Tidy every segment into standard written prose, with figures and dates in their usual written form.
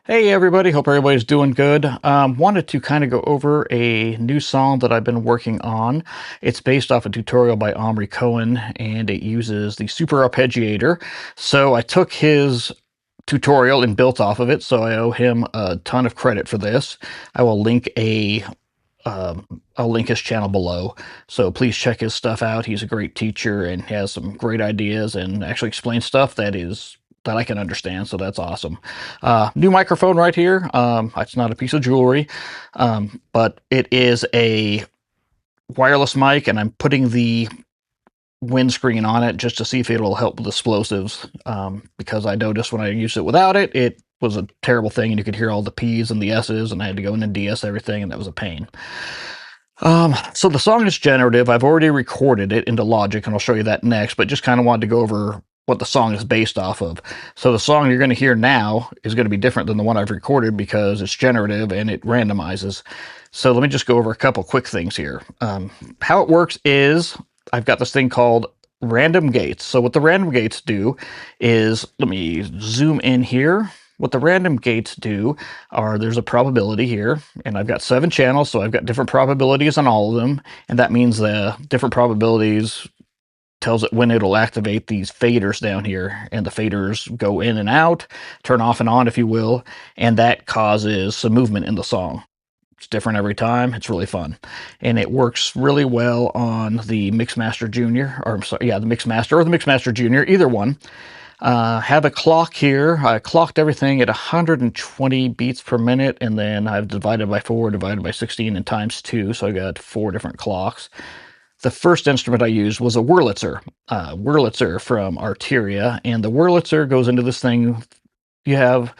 Hey everybody, hope everybody's doing good. Wanted to kind of go over a new song that I've been working on. It's based off a tutorial by Omri Cohen and it uses the super arpeggiator. So I took his tutorial and built off of it, so I owe him a ton of credit for this. I will link a I'll link his channel below, so please check his stuff out. He's a great teacher and has some great ideas and actually explains stuff that I can understand, so that's awesome. New microphone right here. It's not a piece of jewelry, but it is a wireless mic, and I'm putting the windscreen on it just to see if it'll help with explosives, because I noticed when I used it without it, it was a terrible thing, and you could hear all the P's and the S's, and I had to go in and DS everything, and that was a pain. So the song is generative. I've already recorded it into Logic, and I'll show you that next, but just kind of wanted to go over what the song is based off of. So the song you're going to hear now is going to be different than the one I've recorded because it's generative and it randomizes. So let me just go over a couple quick things here. How it works is I've got this thing called random gates. So what the random gates do is, let me zoom in here. What the random gates do are, there's a probability here, and I've got 7 channels, so I've got different probabilities on all of them, and that means the different probabilities tells it when it'll activate these faders down here, and the faders go in and out, turn off and on, if you will, and that causes some movement in the song. It's different every time. It's really fun, and it works really well on the Mixmaster Junior, or I'm sorry, yeah, the Mixmaster or the Mixmaster Junior, either one. Have a clock here. I clocked everything at 120 beats per minute, and then I've divided by 4, divided by 16, and times 2, so I got 4 different clocks. The first instrument I used was a Wurlitzer from Arteria, and the Wurlitzer goes into this thing. You have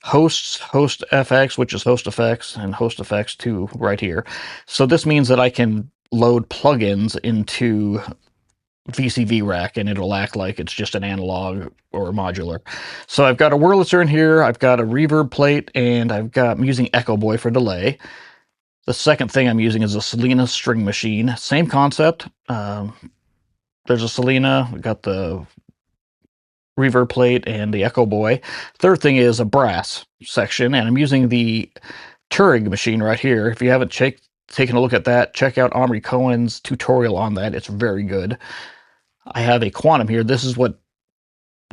host FX, which is host effects, and host effects 2 right here. So this means that I can load plugins into VCV Rack, and it'll act like it's just an analog or a modular. So I've got a Wurlitzer in here, I've got a reverb plate, and I'm using Echo Boy for delay. The second thing I'm using is a Selena string machine. Same concept. There's a Selena, we've got the reverb plate and the Echo Boy. Third thing is a brass section, and I'm using the Turing machine right here. If you haven't taken a look at that, check out Omri Cohen's tutorial on that. It's very good. I have a quantum here. This is what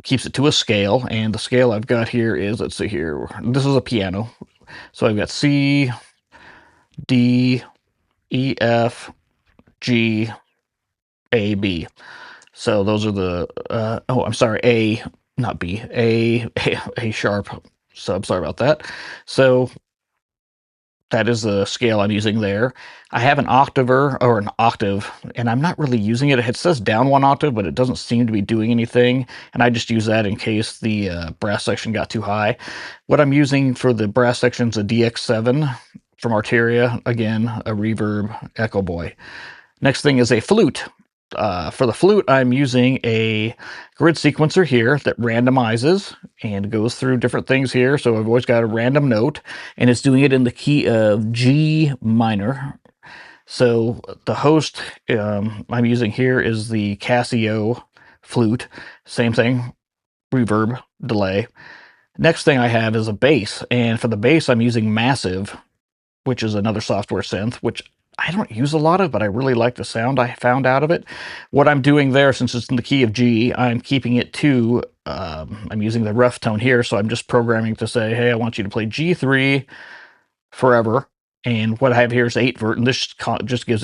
keeps it to a scale, and the scale I've got here is, let's see here, this is a piano. So I've got C, D, E, F, G, A, B. So those are the, oh, I'm sorry, A, not B, A sharp. So I'm sorry about that. So that is the scale I'm using there. I have an octaver, or an octave, and I'm not really using it. It says down 1 octave, but it doesn't seem to be doing anything, and I just use that in case the brass section got too high. What I'm using for the brass section is a DX7 from Arteria, again, a reverb Echo Boy. Next thing is a flute. For the flute, I'm using a grid sequencer here that randomizes and goes through different things here. So I've always got a random note, and it's doing it in the key of G minor. So the host I'm using here is the Casio flute. Same thing, reverb, delay. Next thing I have is a bass, and for the bass I'm using Massive, which is another software synth, which I don't use a lot of, but I really like the sound I found out of it. What I'm doing there, since it's in the key of G, I'm keeping it to, I'm using the rough tone here, so I'm just programming to say, hey, I want you to play G3 forever, and what I have here is 8-vert, and this just gives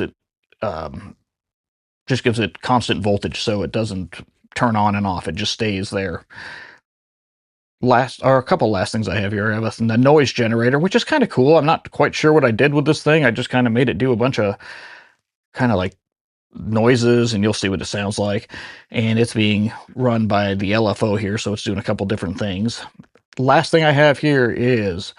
it constant voltage, so it doesn't turn on and off, it just stays there. A couple last things I have here. I have a noise generator, which is kind of cool. I'm not quite sure what I did with this thing. I just kind of made it do a bunch of kind of like noises, and you'll see what it sounds like. And it's being run by the LFO here, so it's doing a couple different things. Last thing I have here is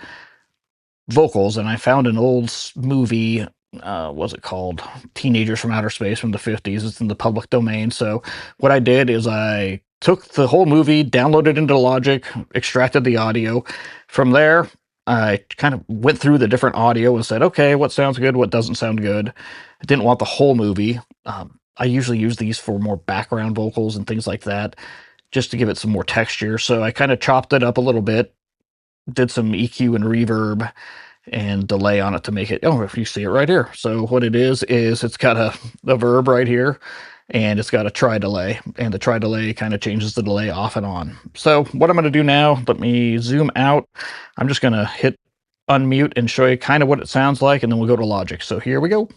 vocals, and I found an old movie, what's it called? Teenagers from Outer Space from the 50s. It's in the public domain. So what I did is I took the whole movie, downloaded into Logic, extracted the audio. From there, I kind of went through the different audio and said, okay, what sounds good, what doesn't sound good. I didn't want the whole movie. I usually use these for more background vocals and things like that, just to give it some more texture. So I kind of chopped it up a little bit, did some EQ and reverb and delay on it to make it, oh, if you see it right here. So what it is it's got a verb right here, and it's got a tri delay, and the tri delay kind of changes the delay off and on. So what I'm going to do now, let me zoom out. I'm just going to hit unmute and show you kind of what it sounds like, and then we'll go to Logic. So here we go.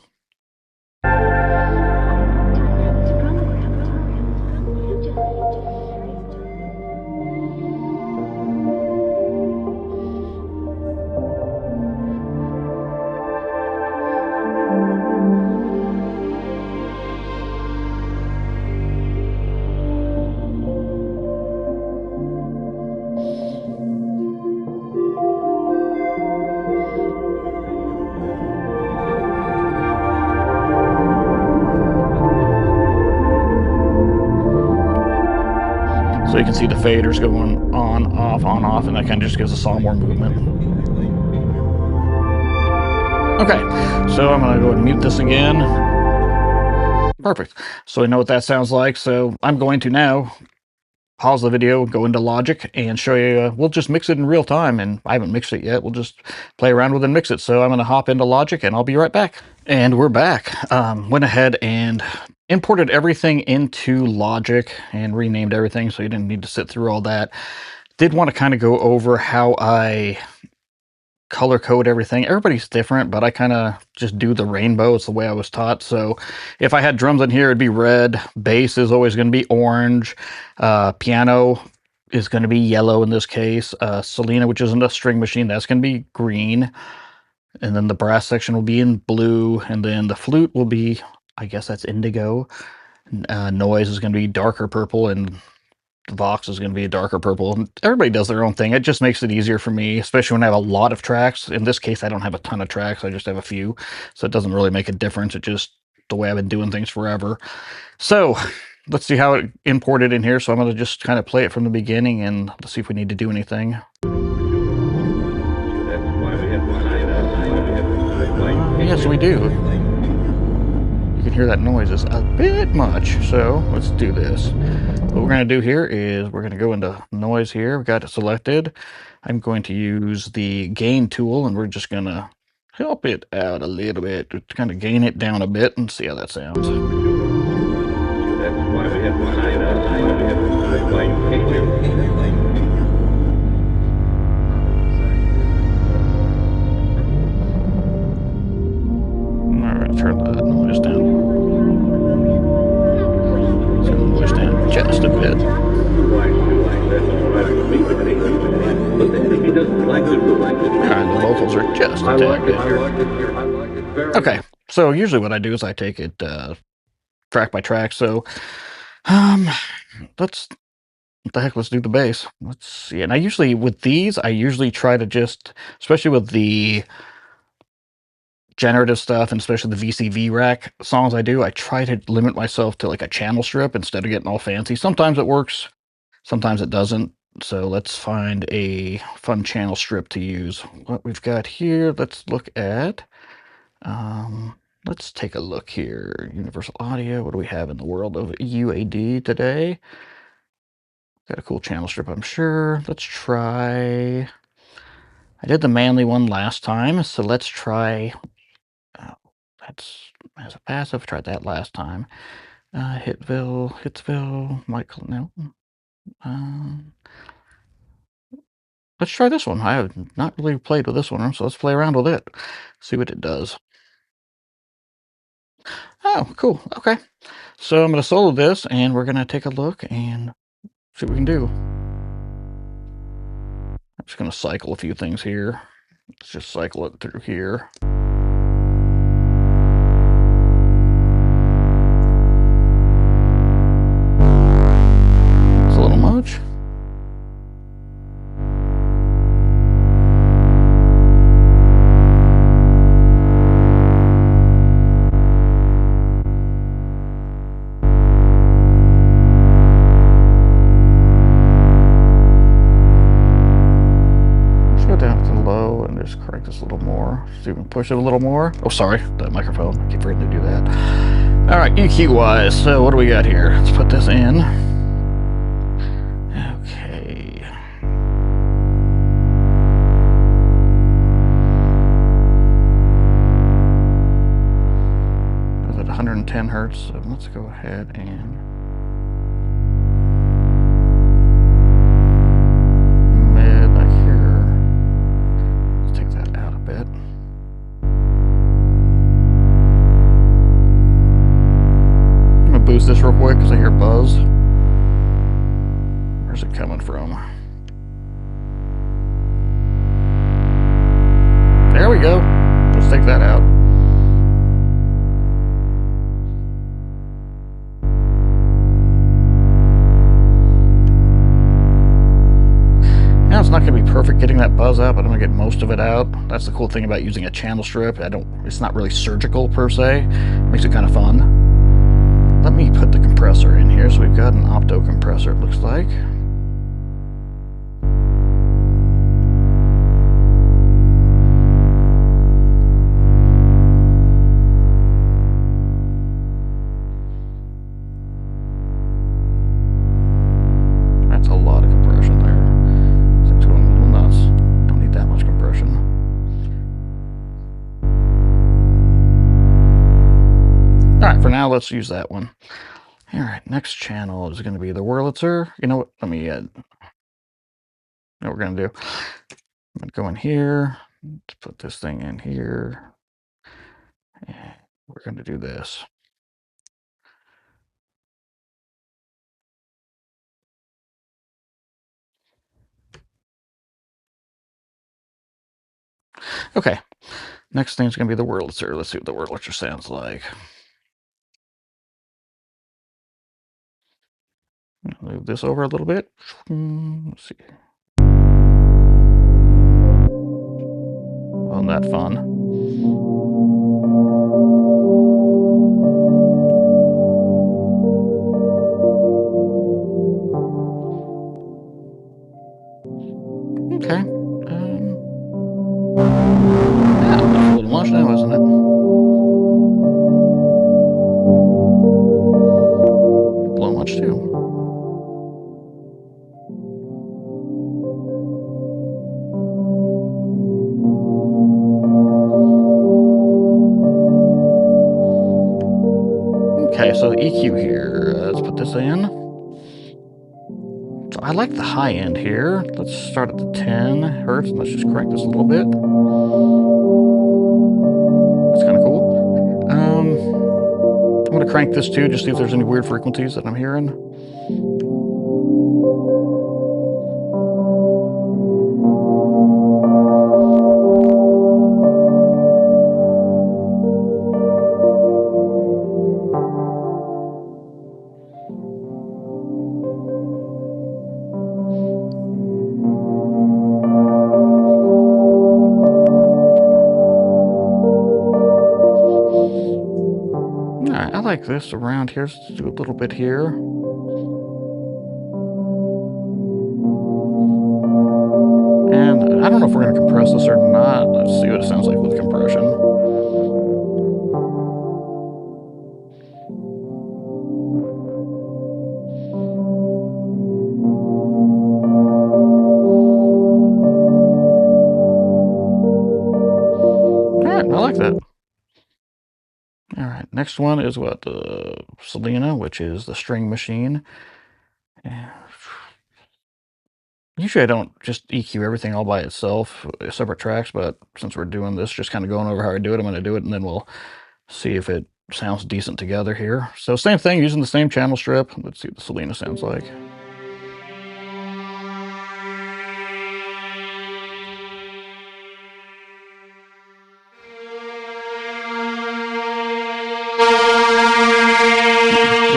So you can see the faders going on, off, and that kind of just gives the song more movement. Okay, so I'm going to go and mute this again. Perfect. So we know what that sounds like. So I'm going to now pause the video, go into Logic, and show you, we'll just mix it in real time, and I haven't mixed it yet. We'll just play around with it and mix it. So I'm going to hop into Logic, and I'll be right back. And we're back. Went ahead and imported everything into Logic and renamed everything, so you didn't need to sit through all that. Did want to kind of go over how I color code everything. Everybody's different, but I kind of just do the rainbow. It's the way I was taught. So if I had drums in here, it'd be red. Bass is always going to be orange. Piano is going to be yellow in this case. Selena, which isn't a string machine, that's going to be green. And then the brass section will be in blue. And then the flute will be, I guess that's indigo. Noise is going to be darker purple, and the Vox is going to be a darker purple. Everybody does their own thing. It just makes it easier for me, especially when I have a lot of tracks. In this case, I don't have a ton of tracks. I just have a few. So it doesn't really make a difference. It's just the way I've been doing things forever. So let's see how it imported in here. So I'm going to just kind of play it from the beginning, and let's see if we need to do anything. Yes, we do. You can hear that noise is a bit much. So let's do this. What we're going to do here is we're going to go into noise here. We've got it selected. I'm going to use the gain tool, and we're just going to help it out a little bit to kind of gain it down a bit and see how that sounds. All right, turn the noise down. Just a bit. And the vocals are just a tad bit here. Okay, so usually what I do is I take it track by track. So let's do the bass. Let's see. And I usually, with these, I usually try to just, especially with the generative stuff, and especially the VCV Rack songs I do, I try to limit myself to like a channel strip instead of getting all fancy. Sometimes it works, sometimes it doesn't. So let's find a fun channel strip to use. What we've got here, let's look at, let's take a look here. Universal Audio, what do we have in the world of UAD today? Got a cool channel strip, I'm sure. Let's try, I did the Manly one last time, so let's try, that's as a passive, tried that last time. Hitsville, Michael, no. Let's try this one. I have not really played with this one, so let's play around with it. See what it does. Oh, cool. Okay. So I'm going to solo this, and we're going to take a look and see what we can do. I'm just going to cycle a few things here. Let's just cycle it through here. It's a little much. Just crank this a little more. See if we can push it a little more. Oh, sorry, that microphone. I keep forgetting to do that. All right, EQ wise, so what do we got here? Let's put this in. Okay. 110 hertz. So let's go ahead and mid back here. Let's take that out a bit. I'm gonna boost this real quick because I hear buzz. Where's it coming from? There we go. Let's take that out. Now it's not going to be perfect getting that buzz out, but I'm going to get most of it out. That's the cool thing about using a channel strip. It's not really surgical per se. It makes it kind of fun. Let me put the compressor in here. So we've got an opto compressor, it looks like. That's a lot of compression there. It's going a little nuts. Don't need that much compression. Alright, for now, let's use that one. Alright, next channel is going to be the Wurlitzer. You know what? Let me, know what we're going to do. I'm going to go in here, to put this thing in here. And we're going to do this. Okay, next thing is going to be the Wurlitzer. Let's see what the Wurlitzer sounds like. Move this over a little bit. Let's see. Wasn't that fun? Okay. Yeah, that's a little much now, isn't it? A little much too. Okay, so the EQ here, let's put this in. So I like the high end here. Let's start at the 10 hertz and let's just crank this a little bit. That's kind of cool. I'm going to crank this too, just see if there's any weird frequencies that I'm hearing. Alright, I like this around here. Let's do a little bit here. And I don't know if we're going to compress this or not. Let's see what it sounds like with compression. Alright, I like that. Alright, next one is what? The Selena, which is the string machine. Usually I don't just EQ everything all by itself, separate tracks, but since we're doing this, just kind of going over how I do it, I'm going to do it, and then we'll see if it sounds decent together here. So same thing, using the same channel strip. Let's see what the Selena sounds like. You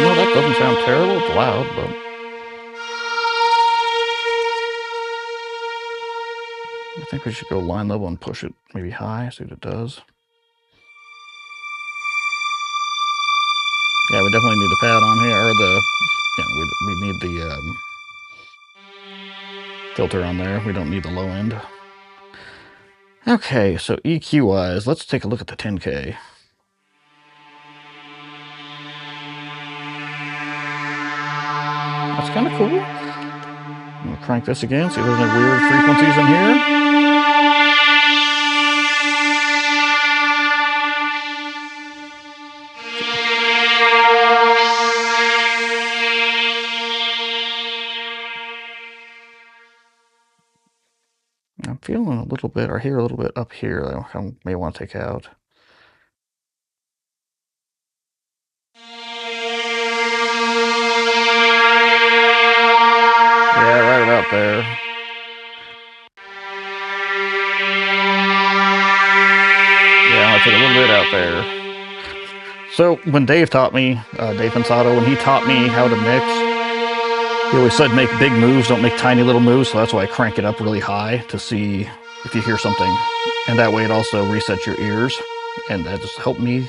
know, that doesn't sound terrible. It's loud, but I think we should go line level and push it maybe high, see what it does. Yeah, we definitely need the pad on here, or the, we need the filter on there. We don't need the low end. Okay, so EQ-wise, let's take a look at the 10K. That's kind of cool. I'm going to crank this again, see if there's any weird frequencies in here. I'm feeling a little bit, or hear a little bit up here that I may want to take out. Yeah, right about there. Yeah, I'll take a little bit out there. So when Dave taught me, Dave Pensato, when he taught me how to mix, he always said make big moves, don't make tiny little moves. So that's why I crank it up really high to see if you hear something. And that way it also resets your ears. And that just helped me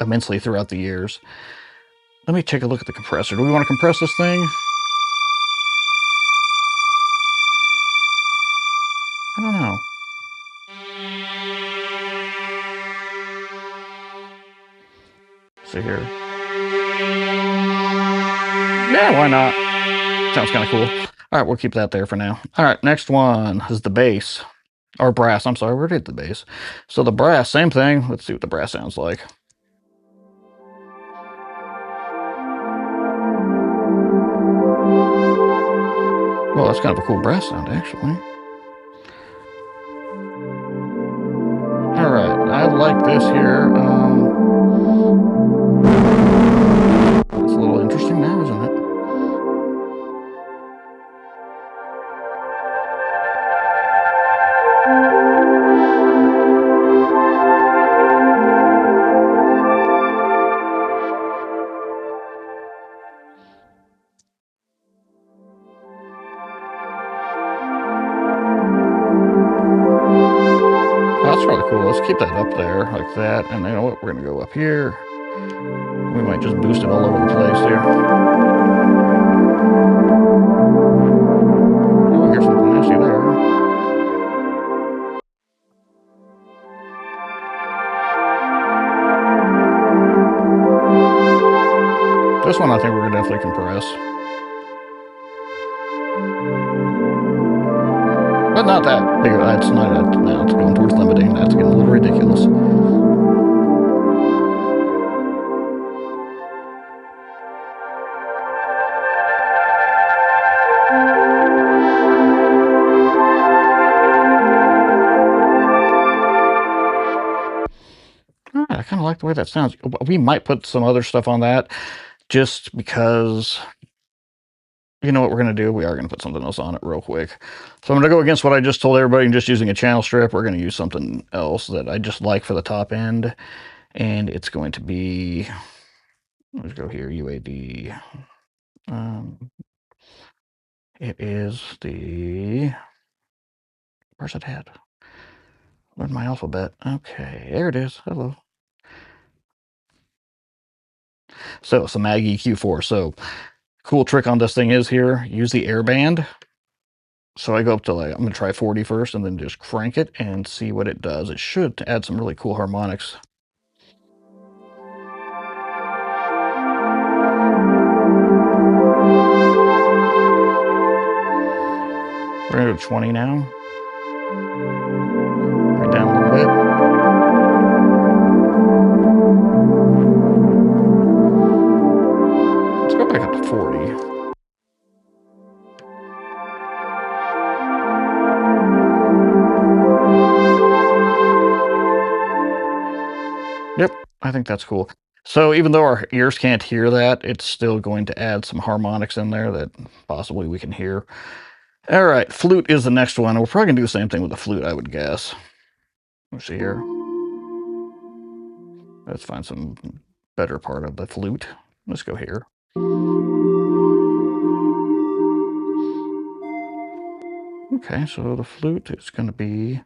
immensely throughout the years. Let me take a look at the compressor. Do we want to compress this thing? I don't know. See here. Yeah, why not? Sounds kind of cool. All right, we'll keep that there for now. All right, next one is the bass. Or brass, I'm sorry, where did the bass? So the brass, same thing. Let's see what the brass sounds like. Well, that's kind of a cool brass sound, actually. All right, I like this here. It's a little interesting now, isn't it? That's really cool. Let's keep that up there like that. And you know what? We're going to go up here. We might just boost it all over the place here. Oh, here's something nasty there. This one I think we're going to definitely compress. But not that big. That's not. Now it's going towards limiting. That's getting a little ridiculous. All right, I kind of like the way that sounds. We might put some other stuff on that, just because. You know what we're going to do? We are going to put something else on it real quick. So I'm going to go against what I just told everybody and just using a channel strip. We're going to use something else that I just like for the top end. And it's going to be, let's go here, UAD. It is the, where's it at? Where's my alphabet? Okay, there it is. Hello. So it's a Mag EQ4. So cool trick on this thing is here, use the air band. So I go up to like, I'm going to try 40 first and then just crank it and see what it does. It should add some really cool harmonics. We're going to go 20 now. Right down a little bit. Let's go back up to 40. Yep, I think that's cool. So even though our ears can't hear that, it's still going to add some harmonics in there that possibly we can hear. All right, flute is the next one. We're probably going to do the same thing with the flute, I would guess. Let's see here. Let's find some better part of the flute. Let's go here. Okay, so the flute is going to be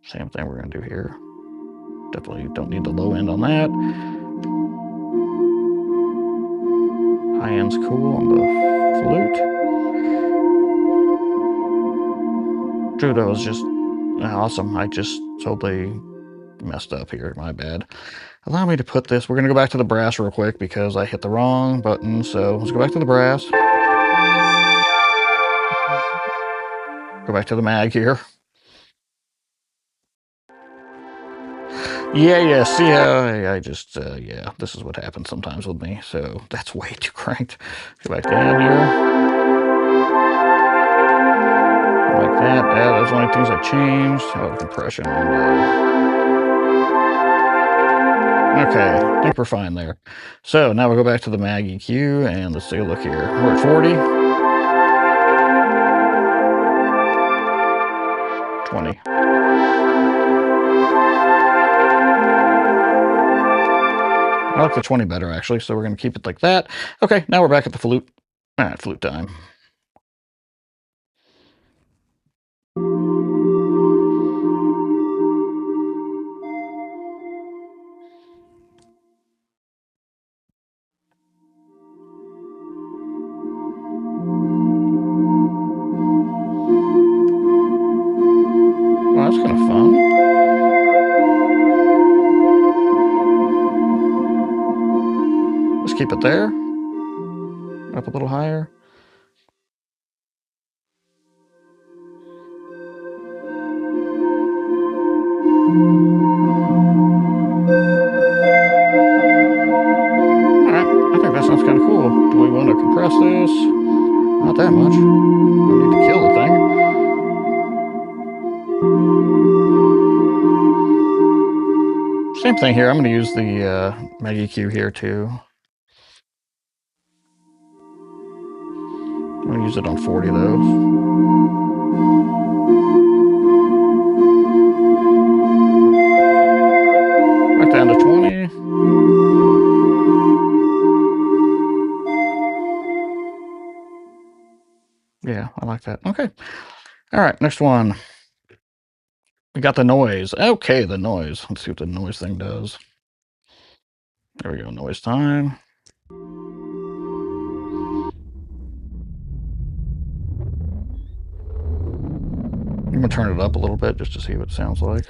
same thing we're going to do here. Definitely don't need the low end on that. High end's cool on the flute. Dude, that was just awesome. I just totally messed up here. My bad. Allow me to put this. We're going to go back to the brass real quick because I hit the wrong button. So let's go back to the brass. Go back to the mag here. Yeah, see how I just, yeah, this is what happens sometimes with me. So that's way too cranked. Go back down here. Might Those are the only things I changed. Oh, the compression window. Okay, I think we're fine there. So now we'll go back to the mag EQ and let's take a look here. We're at 40. 20. I like the 20 better, actually, so we're going to keep it like that. Okay, now we're back at the flute. All right, flute time. Well, that's kind of fun. Let's keep it there. Up a little higher. Alright, I think that sounds kind of cool. Do we want to compress this? Not that much. We need to kill the thing. Same thing here. I'm going to use the mag EQ here too. I'm going to use it on 40 though. Back down to 20. Yeah, I like that. Okay. All right, next one. We got the noise. Okay, the noise. Let's see what the noise thing does. There we go, noise time. I'm going to turn it up a little bit just to see what it sounds like.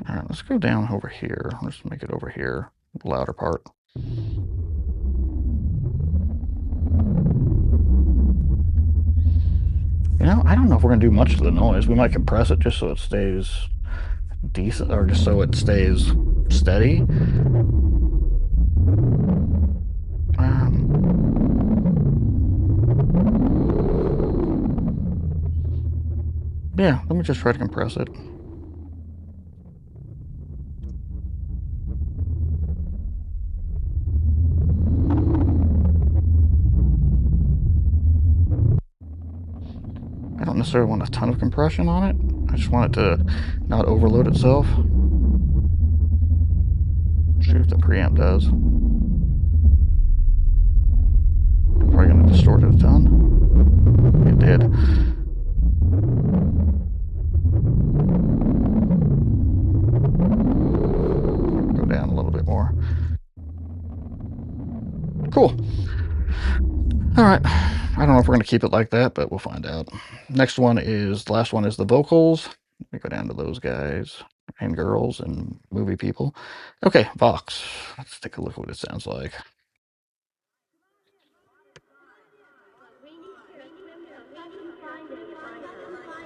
All right, let's go down over here. Let's make it over here, the louder part. You know, I don't know if we're going to do much to the noise. We might compress it just so it stays decent, or just so it stays steady. Yeah, let me just try to compress it. I don't necessarily want a ton of compression on it. I just want it to not overload itself. See if the preamp does. I'm probably going to distort it a ton. It did. Go down a little bit more. Cool. All right. I don't know if we're going to keep it like that, but we'll find out. Next one is, the last one is the vocals. Let me go down to those guys and girls and movie people. Okay, Vox. Let's take a look at what it sounds like.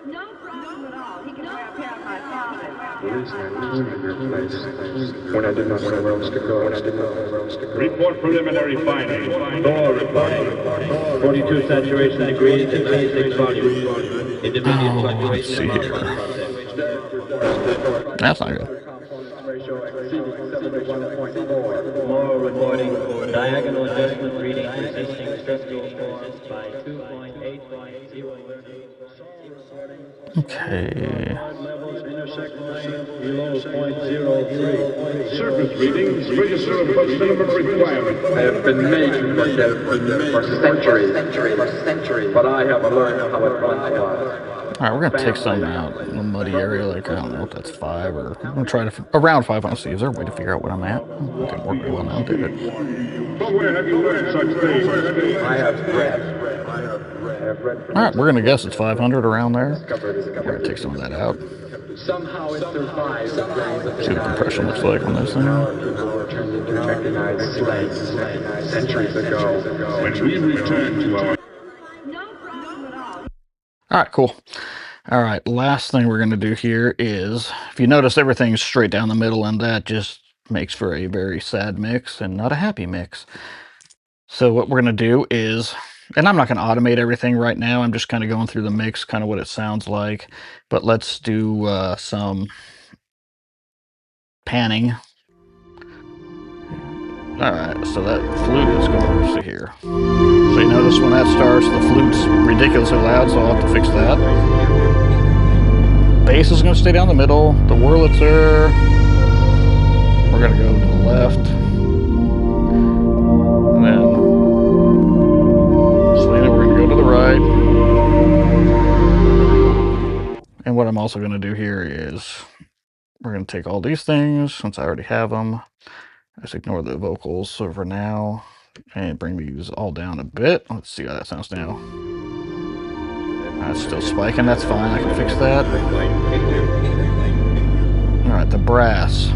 No problem at all. He can wear a pair of my father. When I did not know where else to go. Report preliminary findings. Door reporting. 42 saturation degrees and 96 volume. Intermediate fluctuation of That's not good. More reporting. Diagonal adjustment reading resisting structural force by 2.8.0. Okay. Surface readings register above minimum requirement. I have been made to forget for centuries, but I have learned how it once was. All right, we're gonna take some out in a muddy area, like I don't know if that's 5 or I'm gonna try to around 5. I want to see, is there a way to figure out what I'm at? It didn't work well now, did it? But where have you learned such things? I have read. All right, we're gonna guess it's 500 around there. We're gonna take some of that out. Somehow it survives. See what the compression looks like on this thing. Centuries ago. When we return to our... No problem at all. All right, cool. All right, last thing we're going to do here is, if you notice, everything's straight down the middle, and that just makes for a very sad mix and not a happy mix. So what we're going to do is, and I'm not going to automate everything right now, I'm just kind of going through the mix, kind of what it sounds like, but let's do some panning. All right, so that flute is going to here. So you notice when that starts, the flute's ridiculously loud, so I'll have to fix that. Bass is going to stay down the middle. The Wurlitzer, we're going to go to the left. And then Selena, we're going to go to the right. And what I'm also going to do here is we're going to take all these things, since I already have them. Just ignore the vocals for now and bring these all down a bit. Let's see how that sounds now. That's still spiking, that's fine, I can fix that. Alright, the brass.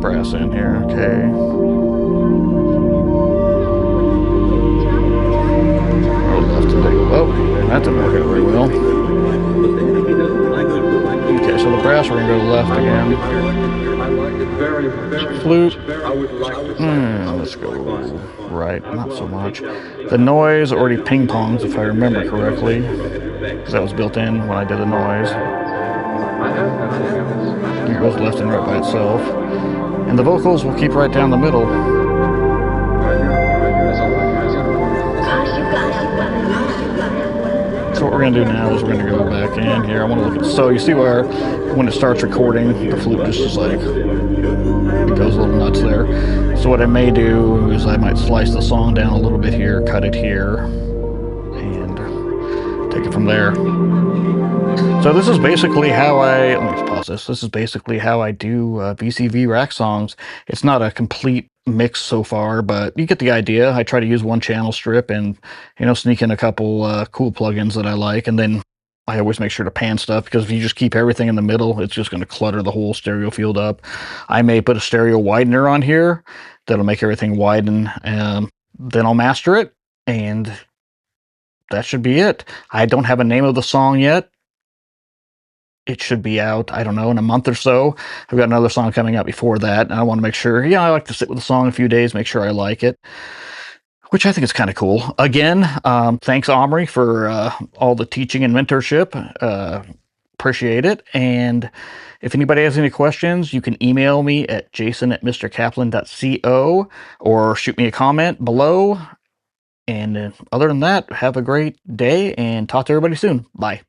Brass in here, okay. Oh, left to the, oh, that didn't work out very well. Okay, so the brass, we're going to go left again. Flute. Let's go right, not so much. The noise already ping-pongs, if I remember correctly, because that was built in when I did the noise. It goes left and right by itself. And the vocals will keep right down the middle. So what we're going to do now is we're going to go back in here. I want to look at, so you see where when it starts recording, the flute just is like, it goes a little nuts there. So what I may do is I might slice the song down a little bit here, cut it here, and take it from there. So this is basically how let me pause this. This is basically how I do VCV Rack songs. It's not a complete mix so far, but you get the idea. I try to use one channel strip and, you know, sneak in a couple cool plugins that I like, and then I always make sure to pan stuff, because if you just keep everything in the middle, it's just going to clutter the whole stereo field up. I may put a stereo widener on here that'll make everything widen, then I'll master it, and that should be it. I don't have a name of the song yet. It should be out, I don't know, in a month or so. I've got another song coming out before that, and I want to make sure, yeah, I like to sit with the song a few days, make sure I like it, which I think is kind of cool. Again, thanks, Omri, for all the teaching and mentorship. Appreciate it. And if anybody has any questions, you can email me at jason@mrkaplan.co or shoot me a comment below. And other than that, have a great day and talk to everybody soon. Bye.